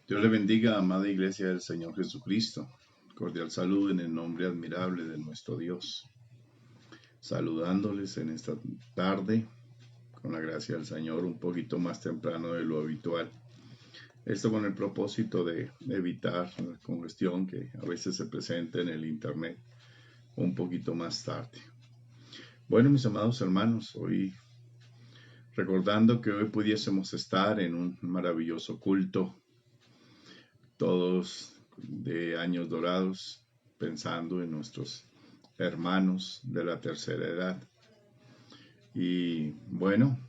Dios le bendiga, amada iglesia del Señor Jesucristo. Cordial saludo en el nombre admirable de nuestro Dios. Saludándoles en esta tarde, con la gracia del Señor, un poquito más temprano de lo habitual. Esto con el propósito de evitar la congestión que a veces se presenta en el internet un poquito más tarde. Bueno, mis amados hermanos, hoy recordando que hoy pudiésemos estar en un maravilloso culto, todos de años dorados, pensando en nuestros hermanos de la tercera edad. Y bueno,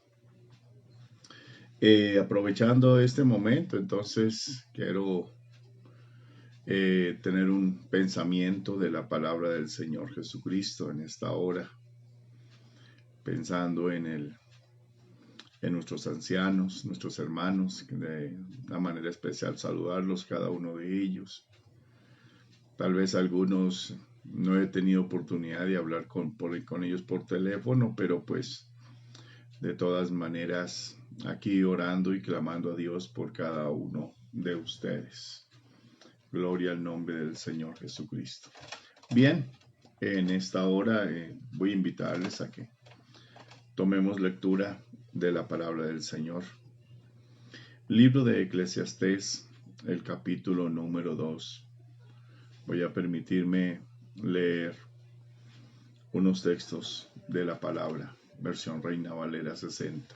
aprovechando este momento, entonces quiero tener un pensamiento de la palabra del Señor Jesucristo en esta hora, pensando en nuestros ancianos, nuestros hermanos, de una manera especial saludarlos, cada uno de ellos. Tal vez algunos no he tenido oportunidad de hablar con ellos por teléfono, pero pues de todas maneras aquí orando y clamando a Dios por cada uno de ustedes. Gloria al nombre del Señor Jesucristo. Bien, en esta hora voy a invitarles a que tomemos lectura de la palabra del Señor. Libro de Eclesiastés, el capítulo número 2. Voy a permitirme leer unos textos de la palabra, versión Reina Valera 60.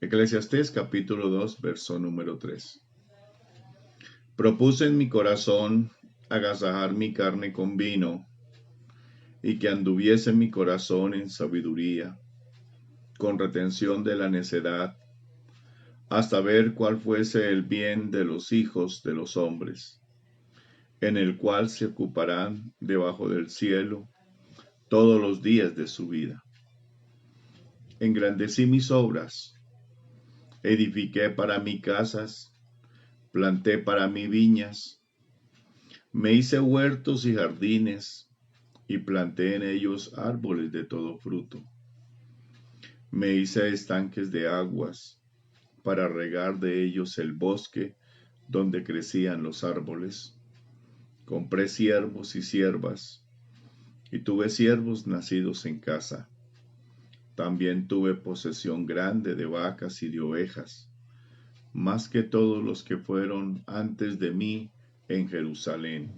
Eclesiastés capítulo 2, verso número 3. Propuse en mi corazón agasajar mi carne con vino, y que anduviese mi corazón en sabiduría, con retención de la necedad, hasta ver cuál fuese el bien de los hijos de los hombres, en el cual se ocuparán debajo del cielo todos los días de su vida. Engrandecí mis obras, edifiqué para mí casas, planté para mí viñas, me hice huertos y jardines, y planté en ellos árboles de todo fruto. Me hice estanques de aguas, para regar de ellos el bosque donde crecían los árboles. Compré siervos y siervas, y tuve siervos nacidos en casa. También tuve posesión grande de vacas y de ovejas, más que todos los que fueron antes de mí en Jerusalén.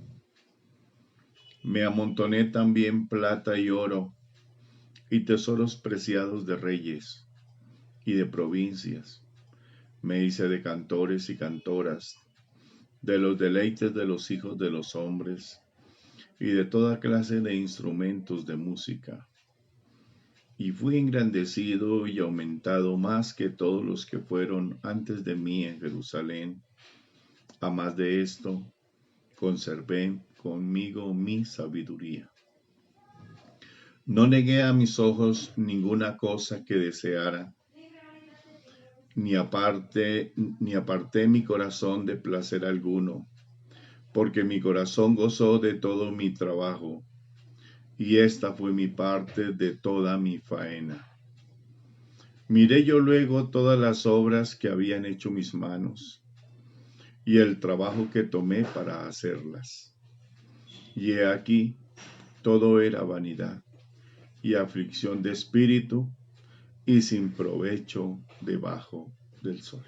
Me amontoné también plata y oro, y tesoros preciados de reyes y de provincias. Me hice de cantores y cantoras, de los deleites de los hijos de los hombres, y de toda clase de instrumentos de música. Y fui engrandecido y aumentado más que todos los que fueron antes de mí en Jerusalén. A más de esto, conservé conmigo mi sabiduría. No negué a mis ojos ninguna cosa que deseara, ni aparté mi corazón de placer alguno, porque mi corazón gozó de todo mi trabajo, y esta fue mi parte de toda mi faena. Miré yo luego todas las obras que habían hecho mis manos, y el trabajo que tomé para hacerlas. Y he aquí, todo era vanidad, y aflicción de espíritu, y sin provecho debajo del sol.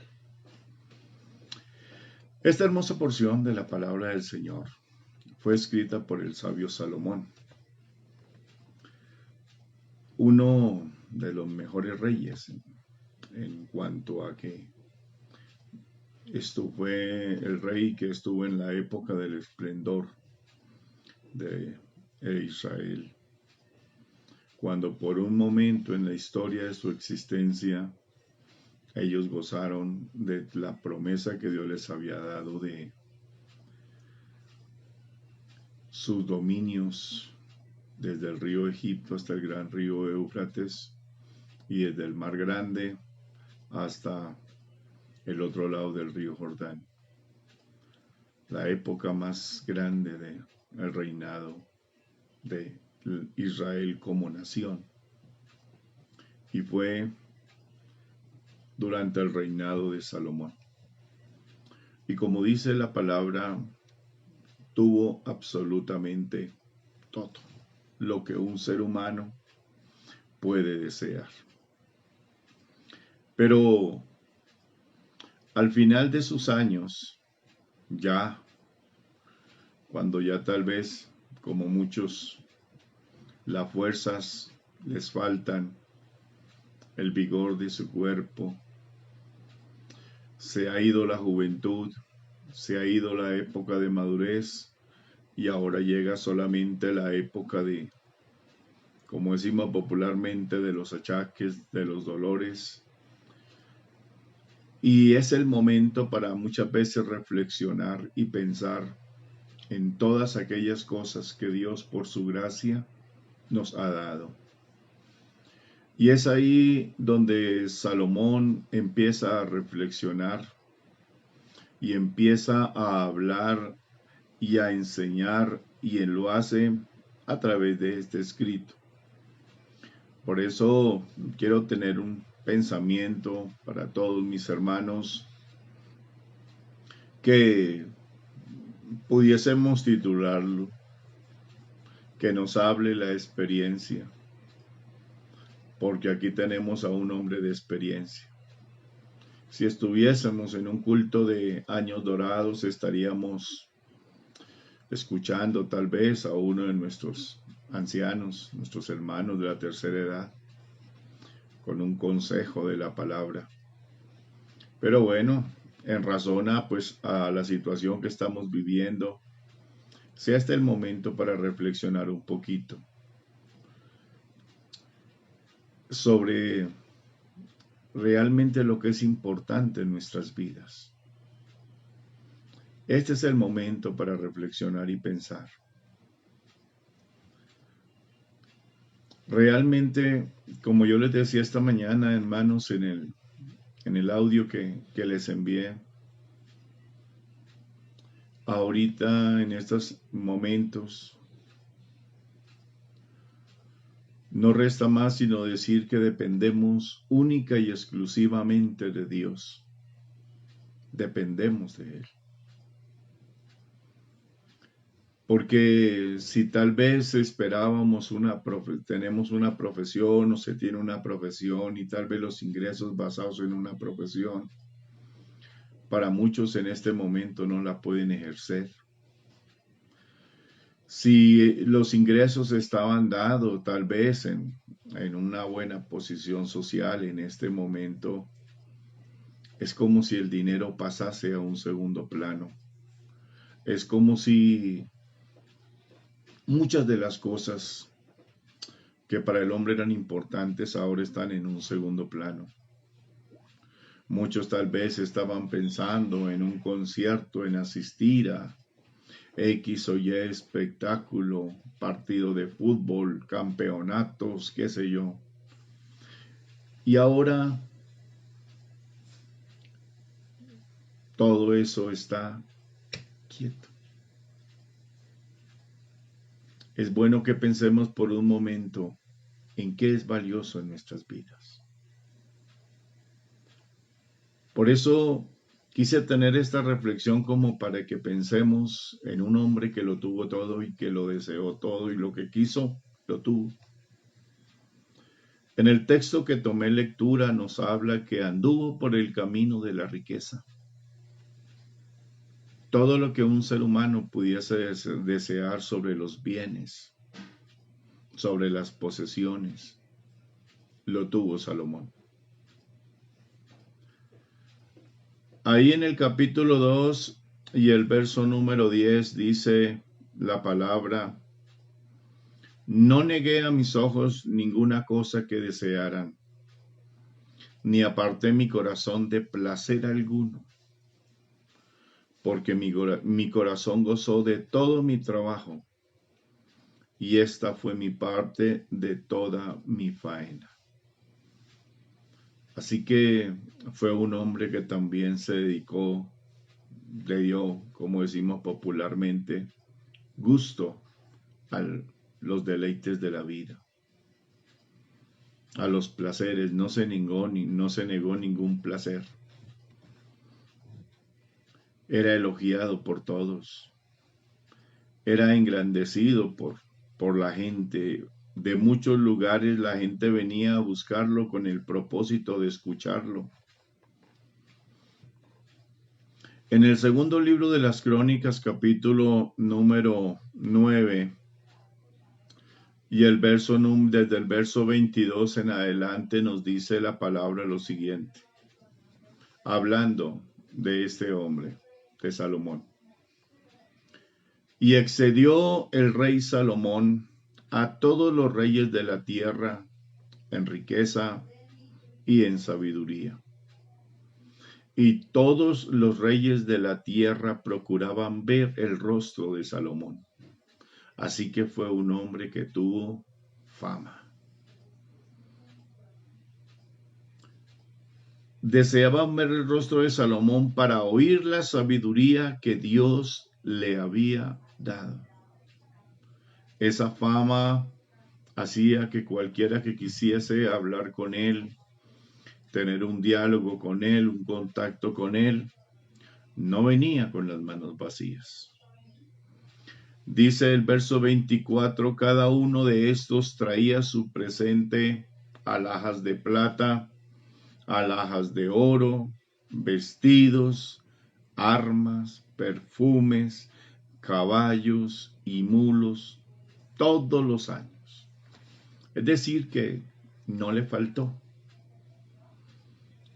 Esta hermosa porción de la palabra del Señor fue escrita por el sabio Salomón, uno de los mejores reyes en cuanto a que esto fue el rey que estuvo en la época del esplendor de Israel, cuando por un momento en la historia de su existencia ellos gozaron de la promesa que Dios les había dado de sus dominios desde el río Egipto hasta el gran río Éufrates y desde el mar Grande hasta el otro lado del río Jordán. La época más grande del reinado de Israel como nación. Y fue durante el reinado de Salomón. Y como dice la palabra, tuvo absolutamente todo lo que un ser humano puede desear. Pero al final de sus años, ya, cuando ya tal vez, como muchos, las fuerzas les faltan, el vigor de su cuerpo, se ha ido la juventud, se ha ido la época de madurez y ahora llega solamente la época de, como decimos popularmente, de los achaques, de los dolores. Y es el momento para muchas veces reflexionar y pensar en todas aquellas cosas que Dios por su gracia nos ha dado. Y es ahí donde Salomón empieza a reflexionar y empieza a hablar y a enseñar, y él lo hace a través de este escrito. Por eso quiero tener un pensamiento para todos mis hermanos que pudiésemos titularlo, que nos hable la experiencia, porque aquí tenemos a un hombre de experiencia. Si estuviésemos en un culto de años dorados, estaríamos escuchando tal vez a uno de nuestros ancianos, nuestros hermanos de la tercera edad, con un consejo de la palabra. Pero bueno, en razón a la situación que estamos viviendo, sea este el momento para reflexionar un poquito sobre realmente lo que es importante en nuestras vidas. Este es el momento para reflexionar y pensar. Realmente, como yo les decía esta mañana, hermanos, en el audio que les envié, ahorita en estos momentos, no resta más sino decir que dependemos única y exclusivamente de Dios. Dependemos de Él. Porque si tal vez esperábamos tenemos una profesión o se tiene una profesión y tal vez los ingresos basados en una profesión, para muchos en este momento no la pueden ejercer. Si los ingresos estaban dados tal vez en una buena posición social en este momento, es como si el dinero pasase a un segundo plano. Es como si muchas de las cosas que para el hombre eran importantes ahora están en un segundo plano. Muchos tal vez estaban pensando en un concierto, en asistir a X o Y espectáculo, partido de fútbol, campeonatos, qué sé yo. Y ahora todo eso está quieto. Es bueno que pensemos por un momento en qué es valioso en nuestras vidas. Por eso quise tener esta reflexión como para que pensemos en un hombre que lo tuvo todo y que lo deseó todo y lo que quiso, lo tuvo. En el texto que tomé lectura nos habla que anduvo por el camino de la riqueza. Todo lo que un ser humano pudiese desear sobre los bienes, sobre las posesiones, lo tuvo Salomón. Ahí en el capítulo 2 y el verso número 10 dice la palabra: no negué a mis ojos ninguna cosa que desearan, ni aparté mi corazón de placer alguno, porque mi corazón gozó de todo mi trabajo, y esta fue mi parte de toda mi faena. Así que fue un hombre que también se dedicó, le dio, como decimos popularmente, gusto a los deleites de la vida, a los placeres. No se negó ningún placer. Era elogiado por todos. Era engrandecido por la gente. De muchos lugares la gente venía a buscarlo con el propósito de escucharlo. En el segundo libro de las Crónicas, capítulo número 9, y desde el verso 22 en adelante nos dice la palabra lo siguiente, hablando de este hombre, de Salomón. Y excedió el rey Salomón a todos los reyes de la tierra en riqueza y en sabiduría. Y todos los reyes de la tierra procuraban ver el rostro de Salomón. Así que fue un hombre que tuvo fama. Deseaban ver el rostro de Salomón para oír la sabiduría que Dios le había dado. Esa fama hacía que cualquiera que quisiese hablar con él, tener un diálogo con él, un contacto con él, no venía con las manos vacías. Dice el verso 24, cada uno de estos traía su presente, alhajas de plata, alhajas de oro, vestidos, armas, perfumes, caballos y mulos, todos los años. Es decir, que no le faltó.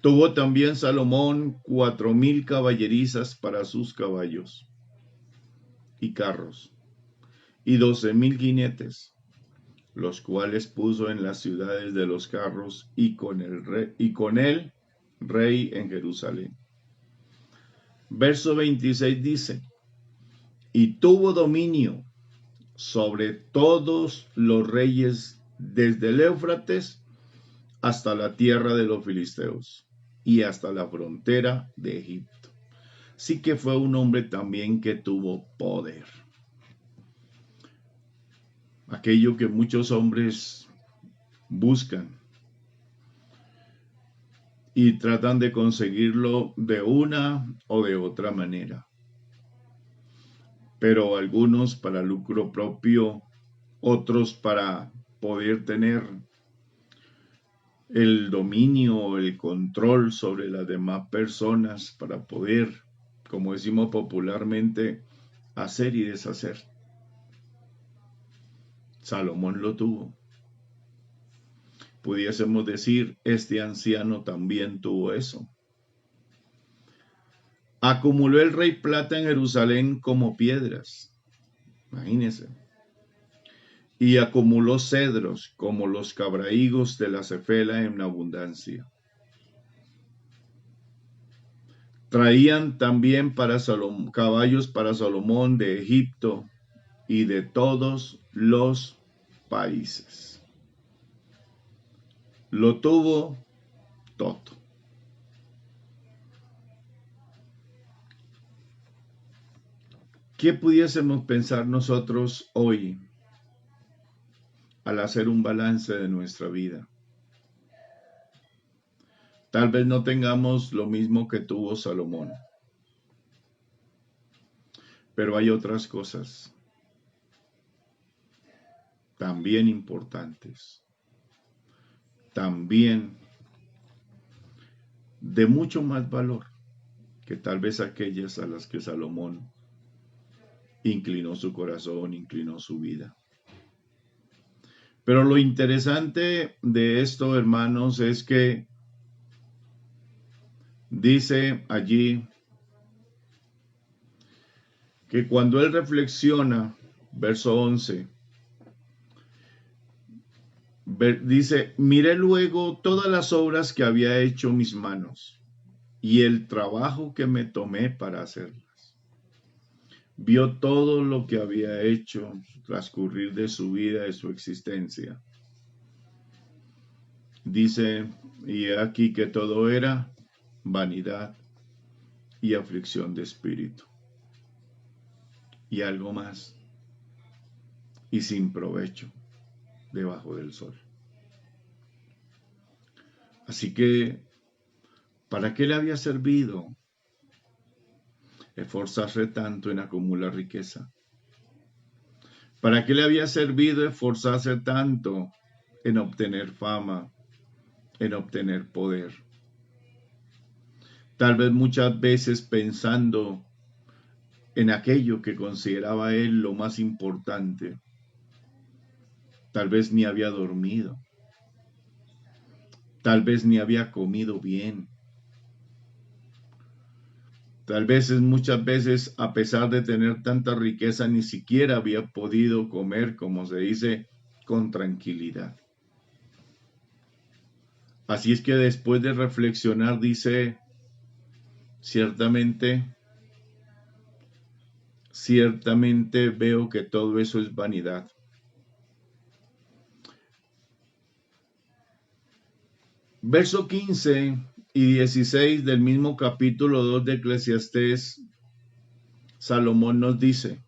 Tuvo también Salomón 4,000 caballerizas para sus caballos y carros, y 12,000 jinetes, los cuales puso en las ciudades de los carros y con él rey en Jerusalén. Verso 26 dice, y tuvo dominio sobre todos los reyes desde el Éufrates hasta la tierra de los filisteos y hasta la frontera de Egipto. Sí que fue un hombre también que tuvo poder. Aquello que muchos hombres buscan y tratan de conseguirlo de una o de otra manera. Pero algunos para lucro propio, otros para poder tener el dominio o el control sobre las demás personas, para poder, como decimos popularmente, hacer y deshacer. Salomón lo tuvo. Pudiésemos decir, este anciano también tuvo eso. Acumuló el rey plata en Jerusalén como piedras. Imagínense. Y acumuló cedros como los cabrahigos de la cefela en abundancia. Traían también caballos para Salomón de Egipto y de todos los países. Lo tuvo todo. ¿Qué pudiésemos pensar nosotros hoy al hacer un balance de nuestra vida? Tal vez no tengamos lo mismo que tuvo Salomón, pero hay otras cosas también importantes, también de mucho más valor que tal vez aquellas a las que Salomón inclinó su corazón, inclinó su vida. Pero lo interesante de esto, hermanos, es que dice allí que cuando él reflexiona, verso 11, dice, miré luego todas las obras que había hecho mis manos y el trabajo que me tomé para hacerlas. Vio todo lo que había hecho transcurrir de su vida, de su existencia. Dice, y aquí que todo era vanidad y aflicción de espíritu. Y algo más, y sin provecho debajo del sol. Así que, ¿para qué le había servido esforzarse tanto en acumular riqueza? ¿Para qué le había servido esforzarse tanto en obtener fama, en obtener poder? Tal vez muchas veces pensando en aquello que consideraba él lo más importante. Tal vez ni había dormido. Tal vez ni había comido bien. Tal vez muchas veces, a pesar de tener tanta riqueza, ni siquiera había podido comer, como se dice, con tranquilidad. Así es que después de reflexionar dice, ciertamente veo que todo eso es vanidad. Verso 15 y 16 del mismo capítulo 2 de Eclesiastés, Salomón nos dice,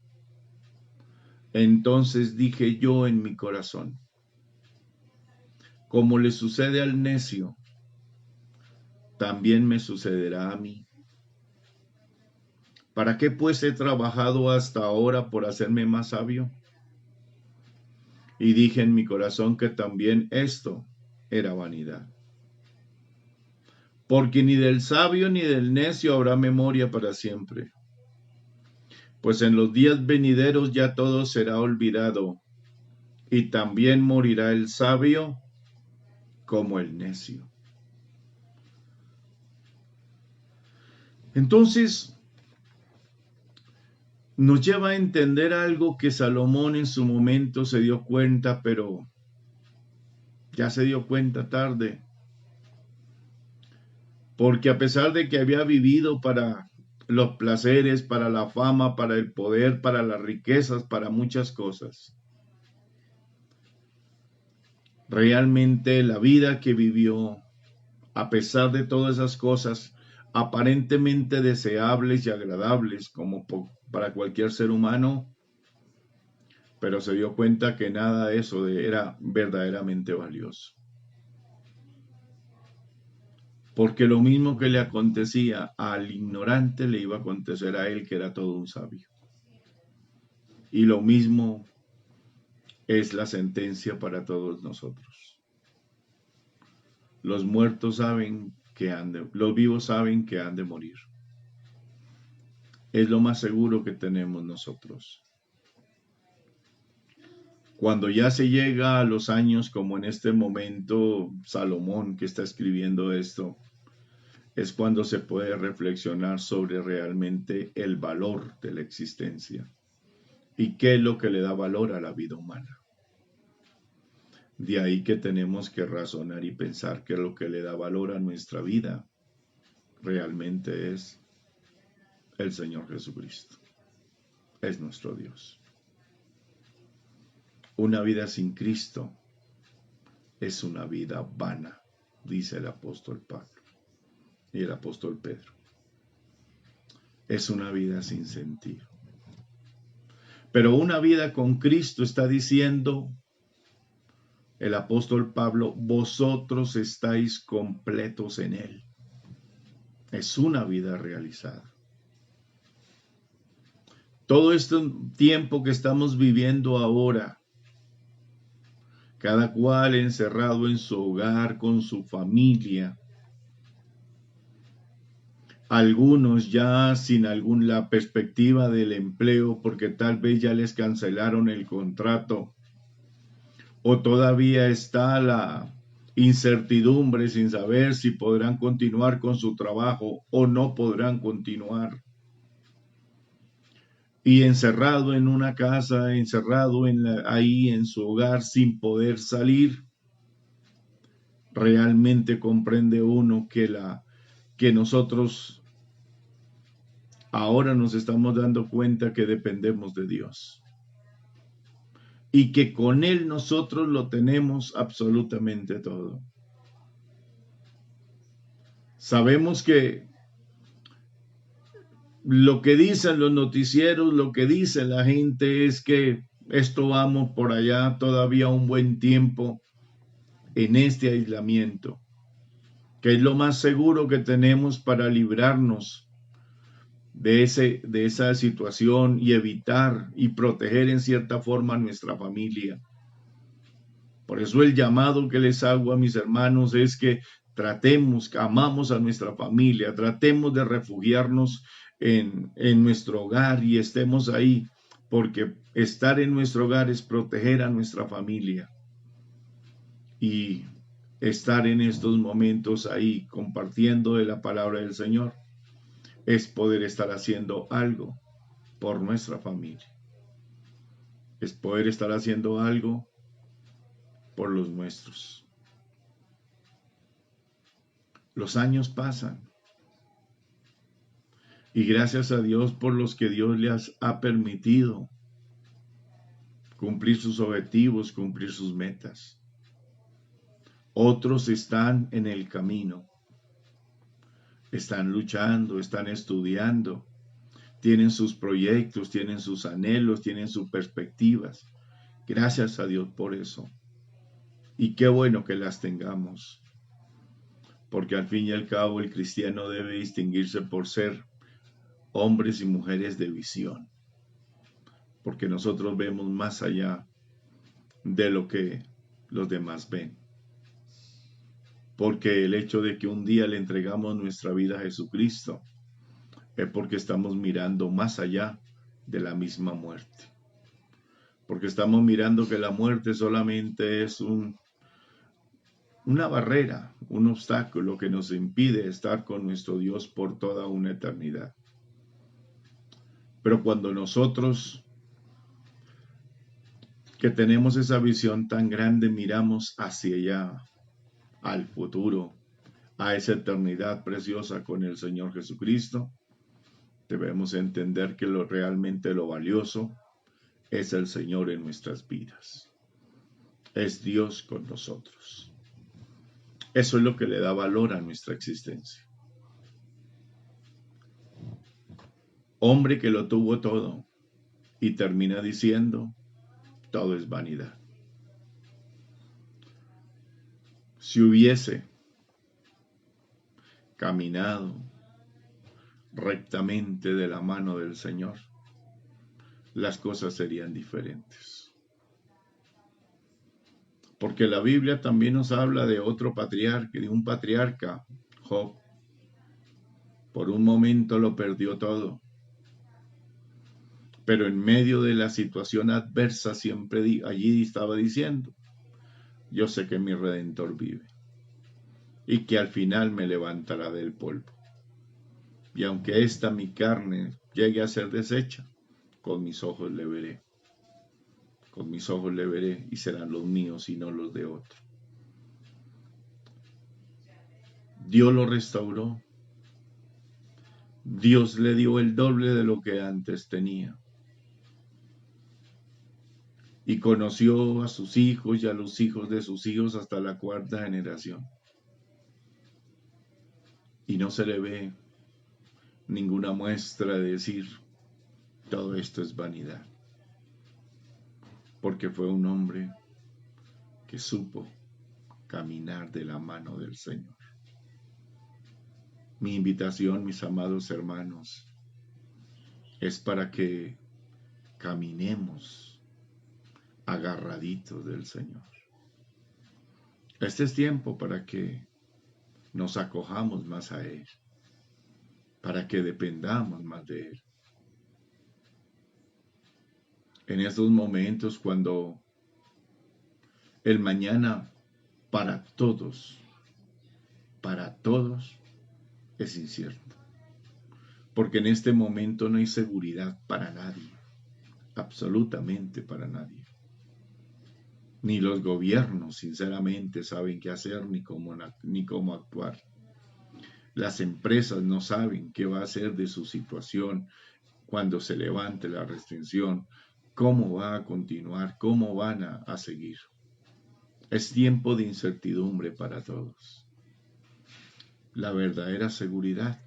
entonces dije yo en mi corazón, como le sucede al necio, también me sucederá a mí. ¿Para qué pues he trabajado hasta ahora por hacerme más sabio? Y dije en mi corazón que también esto era vanidad. Porque ni del sabio ni del necio habrá memoria para siempre. Pues en los días venideros ya todo será olvidado, y también morirá el sabio como el necio. Entonces, nos lleva a entender algo que Salomón en su momento se dio cuenta, pero ya se dio cuenta tarde. Porque a pesar de que había vivido para los placeres, para la fama, para el poder, para las riquezas, para muchas cosas, realmente la vida que vivió, a pesar de todas esas cosas aparentemente deseables y agradables como para cualquier ser humano, pero se dio cuenta que nada de eso era verdaderamente valioso. Porque lo mismo que le acontecía al ignorante le iba a acontecer a él, que era todo un sabio. Y lo mismo es la sentencia para todos nosotros. Los muertos saben que los vivos saben que han de morir. Es lo más seguro que tenemos nosotros. Cuando ya se llega a los años, como en este momento Salomón que está escribiendo esto, es cuando se puede reflexionar sobre realmente el valor de la existencia y qué es lo que le da valor a la vida humana. De ahí que tenemos que razonar y pensar que lo que le da valor a nuestra vida realmente es el Señor Jesucristo. Es nuestro Dios. Una vida sin Cristo es una vida vana, dice el apóstol Pablo y el apóstol Pedro. Es una vida sin sentido. Pero una vida con Cristo, está diciendo el apóstol Pablo, vosotros estáis completos en Él. Es una vida realizada. Todo este tiempo que estamos viviendo ahora, cada cual encerrado en su hogar, con su familia, algunos ya sin la perspectiva del empleo porque tal vez ya les cancelaron el contrato o todavía está la incertidumbre sin saber si podrán continuar con su trabajo o no podrán continuar. Y encerrado en una casa, encerrado ahí en su hogar sin poder salir, realmente comprende uno que nosotros ahora nos estamos dando cuenta que dependemos de Dios y que con Él nosotros lo tenemos absolutamente todo. Sabemos que lo que dicen los noticieros, lo que dice la gente es que esto vamos por allá todavía un buen tiempo en este aislamiento, que es lo más seguro que tenemos para librarnos de esa situación y evitar y proteger en cierta forma a nuestra familia. Por eso el llamado que les hago a mis hermanos es que tratemos, amamos a nuestra familia, tratemos de refugiarnos en nuestro hogar y estemos ahí, porque estar en nuestro hogar es proteger a nuestra familia. Y estar en estos momentos ahí compartiendo de la palabra del Señor es poder estar haciendo algo por nuestra familia. Es poder estar haciendo algo por los nuestros. Los años pasan y gracias a Dios por los que Dios les ha permitido cumplir sus objetivos, cumplir sus metas. Otros están en el camino, están luchando, están estudiando, tienen sus proyectos, tienen sus anhelos, tienen sus perspectivas. Gracias a Dios por eso. Y qué bueno que las tengamos, porque al fin y al cabo el cristiano debe distinguirse por ser hombres y mujeres de visión, porque nosotros vemos más allá de lo que los demás ven. Porque el hecho de que un día le entregamos nuestra vida a Jesucristo es porque estamos mirando más allá de la misma muerte. Porque estamos mirando que la muerte solamente es una barrera, un obstáculo que nos impide estar con nuestro Dios por toda una eternidad. Pero cuando nosotros que tenemos esa visión tan grande miramos hacia allá, al futuro, a esa eternidad preciosa con el Señor Jesucristo, debemos entender que realmente lo valioso es el Señor en nuestras vidas. Es Dios con nosotros. Eso es lo que le da valor a nuestra existencia. Hombre que lo tuvo todo y termina diciendo, todo es vanidad. Si hubiese caminado rectamente de la mano del Señor, las cosas serían diferentes. Porque la Biblia también nos habla de otro patriarca, de un patriarca, Job. Por un momento lo perdió todo. Pero en medio de la situación adversa siempre allí estaba diciendo, yo sé que mi Redentor vive y que al final me levantará del polvo. Y aunque esta mi carne llegue a ser deshecha, con mis ojos le veré. Con mis ojos le veré y serán los míos y no los de otro. Dios lo restauró. Dios le dio el doble de lo que antes tenía. Y conoció a sus hijos y a los hijos de sus hijos hasta la 4ª generación. Y no se le ve ninguna muestra de decir, todo esto es vanidad. Porque fue un hombre que supo caminar de la mano del Señor. Mi invitación, mis amados hermanos, es para que caminemos agarraditos del Señor. Este es tiempo para que nos acojamos más a Él, para que dependamos más de Él. En estos momentos cuando el mañana para todos es incierto. Porque en este momento no hay seguridad para nadie, absolutamente para nadie. Ni los gobiernos, sinceramente, saben qué hacer ni cómo actuar. Las empresas no saben qué va a hacer de su situación cuando se levante la restricción, cómo va a continuar, cómo van a seguir. Es tiempo de incertidumbre para todos. La verdadera seguridad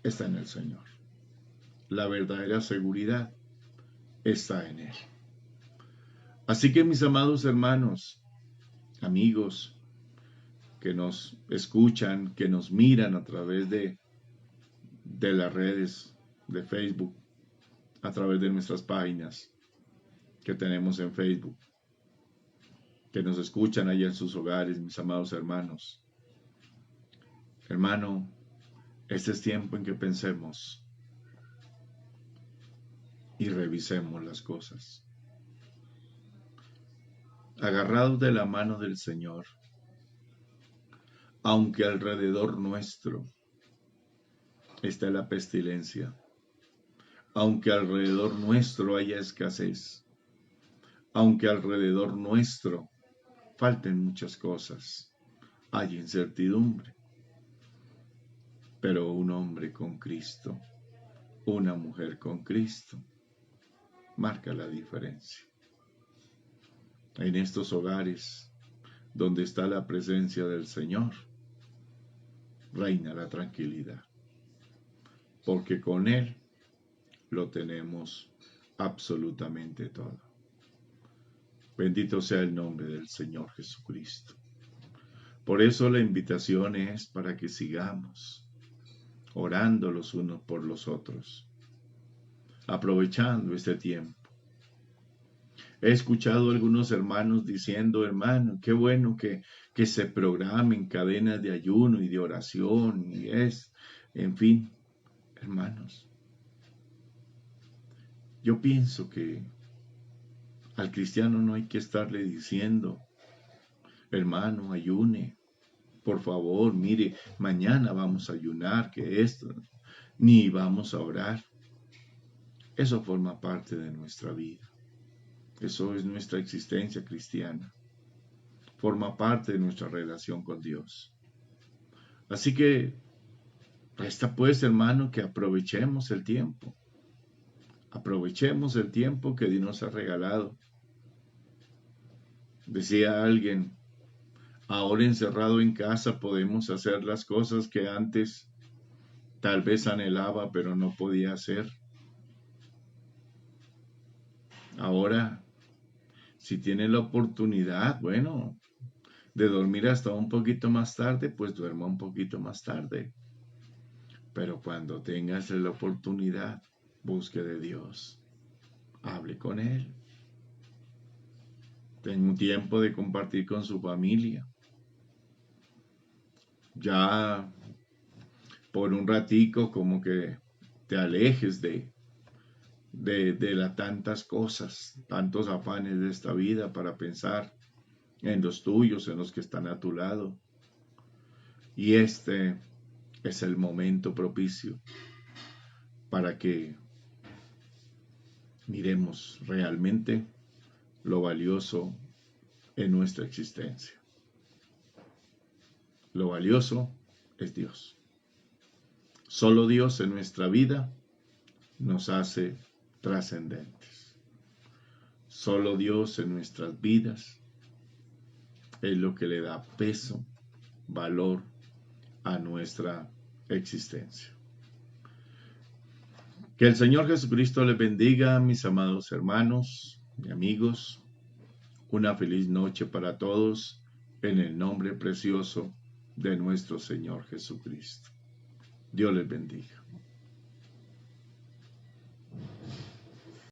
está en el Señor. La verdadera seguridad está en Él. Así que mis amados hermanos, amigos, que nos escuchan, que nos miran a través de de las redes de Facebook, a través de nuestras páginas que tenemos en Facebook, que nos escuchan allá en sus hogares, mis amados hermanos. Hermano, este es tiempo en que pensemos y revisemos las cosas. Agarrados de la mano del Señor, aunque alrededor nuestro está la pestilencia, aunque alrededor nuestro haya escasez, aunque alrededor nuestro falten muchas cosas, hay incertidumbre, pero un hombre con Cristo, una mujer con Cristo, marca la diferencia. En estos hogares donde está la presencia del Señor, reina la tranquilidad, porque con Él lo tenemos absolutamente todo. Bendito sea el nombre del Señor Jesucristo. Por eso la invitación es para que sigamos orando los unos por los otros, aprovechando este tiempo. He escuchado a algunos hermanos diciendo, hermano, qué bueno que se programen cadenas de ayuno y de oración en fin, hermanos. Yo pienso que al cristiano no hay que estarle diciendo, hermano, ayune, por favor, mire, mañana vamos a ayunar, que esto, ni vamos a orar. Eso forma parte de nuestra vida. Eso es nuestra existencia cristiana. Forma parte de nuestra relación con Dios. Así que resta pues, hermano, que aprovechemos el tiempo. Aprovechemos el tiempo que Dios nos ha regalado. Decía alguien, ahora encerrado en casa podemos hacer las cosas que antes tal vez anhelaba, pero no podía hacer. Ahora, si tiene la oportunidad, bueno, de dormir hasta un poquito más tarde, pues duerma un poquito más tarde. Pero cuando tengas la oportunidad, busque de Dios. Hable con Él. Tenga un tiempo de compartir con su familia. Ya por un ratico como que te alejes de las tantas cosas, tantos afanes de esta vida para pensar en los tuyos, en los que están a tu lado. Y este es el momento propicio para que miremos realmente lo valioso en nuestra existencia. Lo valioso es Dios. Solo Dios en nuestra vida nos hace trascendentes. Solo Dios en nuestras vidas es lo que le da peso, valor a nuestra existencia. Que el Señor Jesucristo les bendiga, mis amados hermanos y amigos. Una feliz noche para todos en el nombre precioso de nuestro Señor Jesucristo. Dios les bendiga.